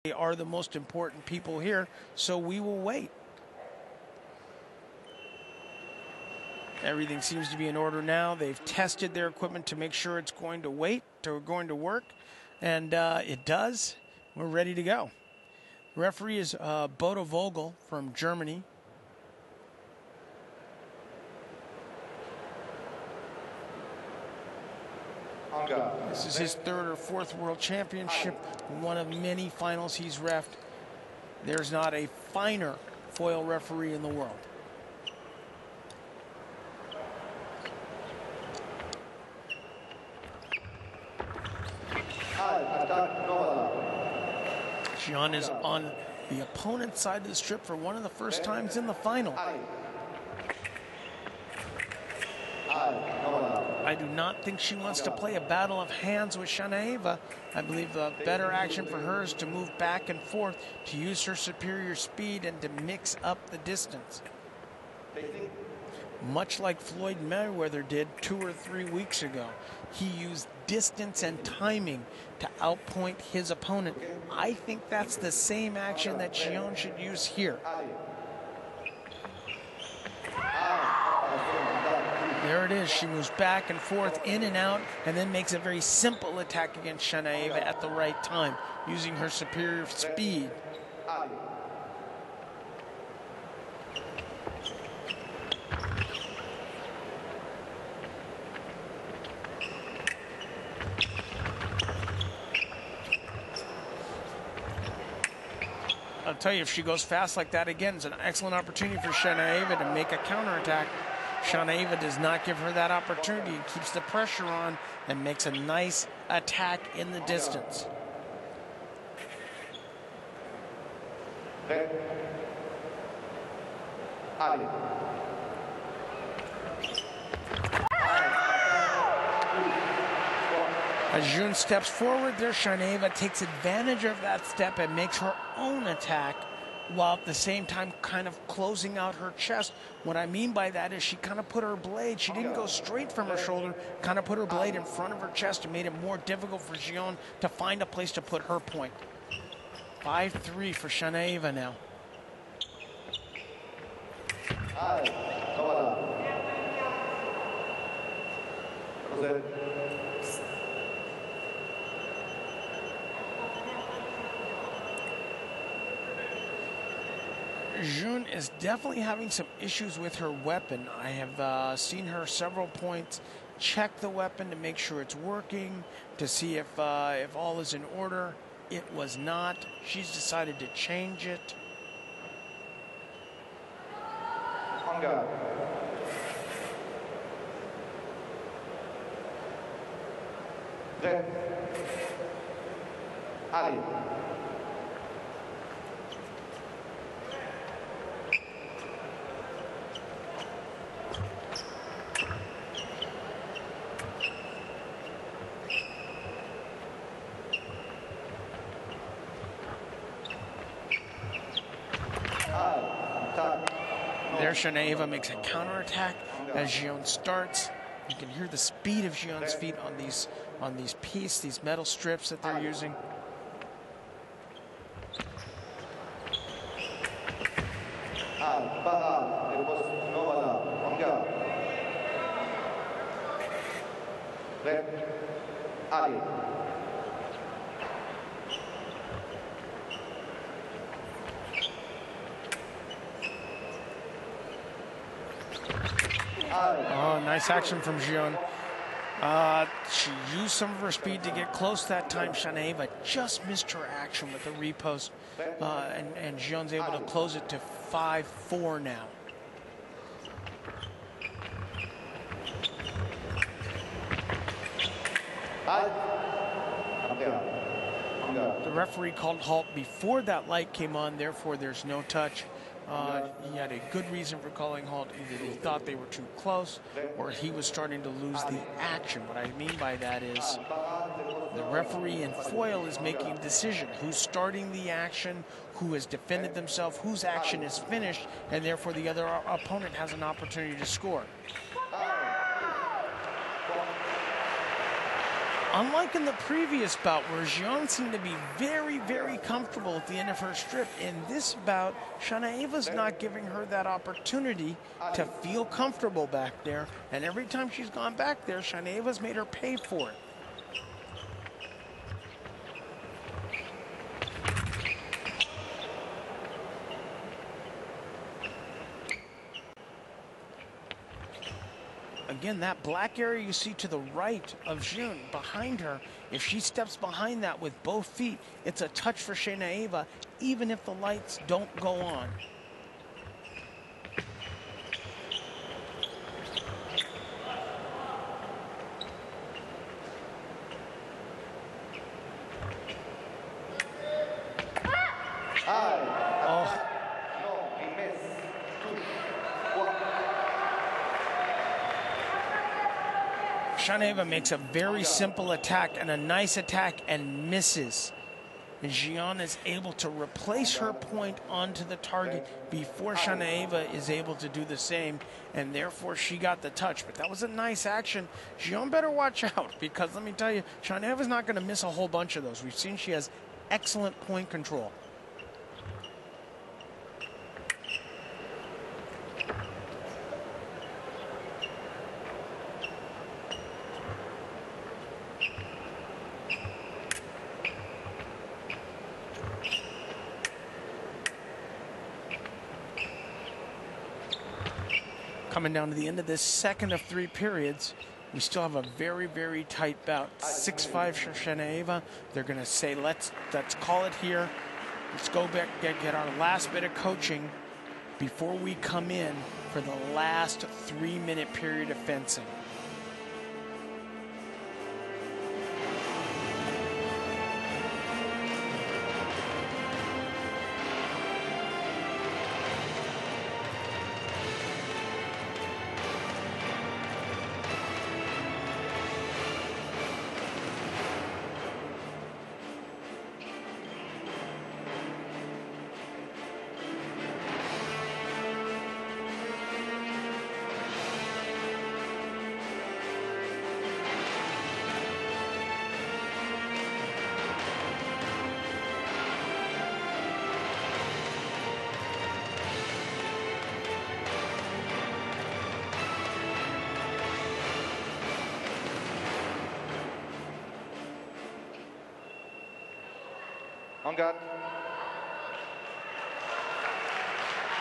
They are the most important people here, so we will wait. Everything seems to be in order now. They've tested their equipment to make sure it's going to work, and it does. We're ready to go. Referee is Bodo Vogel from Germany. This is his third or fourth World Championship, one of many finals he's reffed. There's not a finer foil referee in the world. Jeon is on the opponent's side of the strip for one of the first times in the final. I do not think she wants to play a battle of hands with Shanaeva. I believe the better action for her is to move back and forth, to use her superior speed and to mix up the distance. Much like Floyd Mayweather did 2 or 3 weeks ago. He used distance and timing to outpoint his opponent. I think that's the same action that Jeon should use here. There it is. She moves back and forth, in and out, and then makes a very simple attack against Shanaeva at the right time, using her superior speed. I'll tell you, if she goes fast like that again, it's an excellent opportunity for Shanaeva to make a counterattack. Shanaeva does not give her that opportunity and keeps the pressure on and makes a nice attack in the distance. As Jeon steps forward there, Shanaeva takes advantage of that step and makes her own attack, while at the same time kind of closing out her chest. What I mean by that is she kind of put her blade, she didn't go straight from her shoulder, kind of put her blade in front of her chest and made it more difficult for Jeon to find a place to put her point. 5-3 for Shanaeva now. Jeon is definitely having some issues with her weapon. I have seen her several points check the weapon to make sure it's working, to see if all is in order. It was not. She's decided to change it. Ali. There, Shanaeva makes a counterattack as Jeon starts. You can hear the speed of Jeon's feet on these pieces, these metal strips that they're using. Ali. Oh, nice action from Jeon. She used some of her speed to get close that time. Shanaeva just missed her action with the repost, and Jeon's able to close it to 5-4 now. The referee called halt before that light came on, therefore there's no touch. He had a good reason for calling halt. Either he thought they were too close or he was starting to lose the action. What I mean by that is the referee in foil is making a decision. Who's starting the action, who has defended themselves, whose action is finished, and therefore the other opponent has an opportunity to score. unlike in the previous bout where Jeon seemed to be very, very comfortable at the end of her strip, in this bout, Shanaeva's not giving her that opportunity to feel comfortable back there. And every time she's gone back there, Shanaeva's made her pay for it. Again, that black area you see to the right of Jeon, behind her, if she steps behind that with both feet, it's a touch for Shanaeva, even if the lights don't go on. Shanaeva makes a very simple attack and a nice attack and misses. And Jeon is able to replace her point onto the target before Shanaeva is able to do the same, and therefore she got the touch. But that was a nice action. Jeon better watch out, because let me tell you, Shanaeva's not going to miss a whole bunch of those. We've seen she has excellent point control. Coming down to the end of this second of 3 periods, we still have a very, very tight bout. 6-5 for Shanaeva. They're going to say, let's call it here. Let's go back, get our last bit of coaching before we come in for the last 3-minute period of fencing. On guard.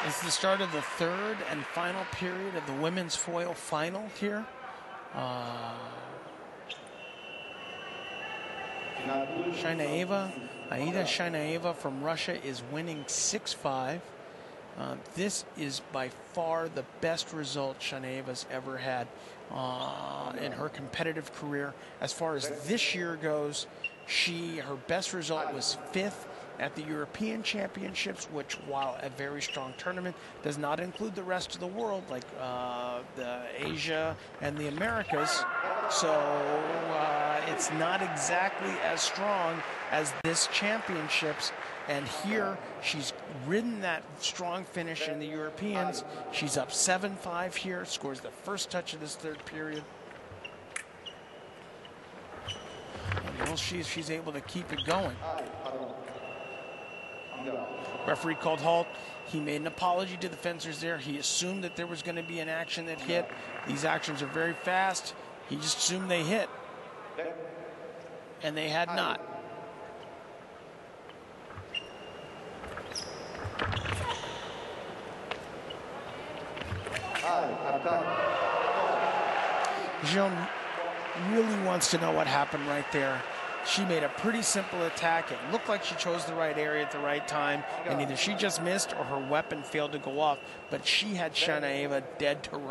It's the start of the third and final period of the women's foil final here. Shanaeva, Aida Shanaeva from Russia is winning 6-5. This is by far the best result Shanaeva's ever had in her competitive career. As far as this year goes, her best result was 5th at the European Championships, which, while a very strong tournament, does not include the rest of the world, like the Asia and the Americas. So it's not exactly as strong as this championships. And here, she's ridden that strong finish in the Europeans. She's up 7-5 here, scores the first touch of this third period. And we'll see if she's able to keep it going. Referee called halt. He made an apology to the fencers there. He assumed that there was going to be an action that hit. These actions are very fast. He just assumed they hit. And they had not. Jeon really wants to know what happened right there. She made a pretty simple attack. It looked like she chose the right area at the right time, and either she just missed or her weapon failed to go off, but she had Shanaeva dead to rights.